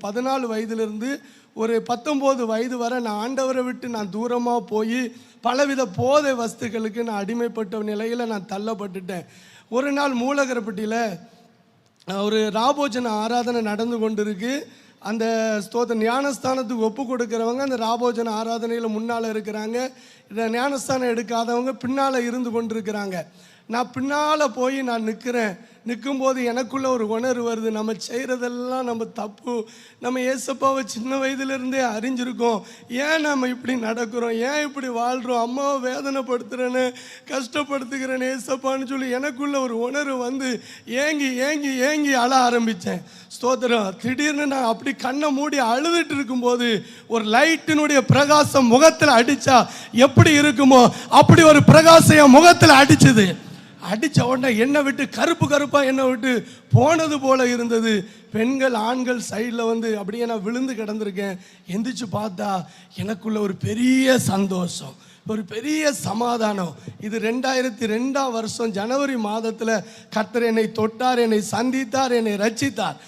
14 வயதிலிருந்து ஒரு 19 வயது வரை நான் ஆண்டவரை விட்டு நான் தூரமாக போய் பலவித போதை வஸ்துக்களுக்கு நான் அடிமைப்பட்ட நிலையில் நான் தள்ளப்பட்டுட்டேன். ஒரு நாள் மூலகரப்பட்டியில் ஒரு ராபோஜன ஆராதனை நடந்து கொண்டு இருக்கு. அந்த ஸ்தோத்திர ஞானஸ்தானத்துக்கு ஒப்பு கொடுக்குறவங்க அந்த ராபோஜன ஆராதனையில் முன்னால் இருக்கிறாங்க. இந்த ஞானஸ்தானம் எடுக்காதவங்க பின்னால் இருந்து கொண்டு இருக்கிறாங்க. நான் பின்னால் போய் நான் நிற்கும்போது எனக்குள்ள ஒரு உணர்வு வருது. நம்ம செய்கிறதெல்லாம் நம்ம தப்பு. நம்ம ஏசப்பாவை சின்ன வயதிலிருந்தே அறிஞ்சிருக்கோம். ஏன் நம்ம இப்படி நடக்கிறோம், ஏன் இப்படி வாழ்கிறோம், அம்மாவை வேதனைப்படுத்துகிறேன்னு கஷ்டப்படுத்துகிறேன்னு ஏசப்பான்னு சொல்லி எனக்குள்ள ஒரு உணர்வு வந்து ஏங்கி ஏங்கி ஏங்கி அழ ஆரம்பித்தேன். ஸ்தோத்திரம். திடீர்னு நான் அப்படி கண்ணை மூடி அழுதுட்டு இருக்கும்போது ஒரு லைட்டினுடைய பிரகாசம் முகத்தில் அடித்தா எப்படி இருக்குமோ அப்படி ஒரு பிரகாசம் என் முகத்தில் அடிச்சுது. அடித்த உடனே என்னை விட்டு கருப்பாக என்னை விட்டு போனது போல இருந்தது. பெண்கள் ஆண்கள் சைடில் வந்து அப்படியே நான் விழுந்து கிடந்திருக்கேன். எந்திரிச்சு பார்த்தா எனக்குள்ள ஒரு பெரிய சந்தோஷம், ஒரு பெரிய சமாதானம். இது 2002 ஜனவரி மாதத்தில் கர்த்தர் என்னை தொட்டார், என்னை சந்தித்தார், என்னை ரட்சித்தார்.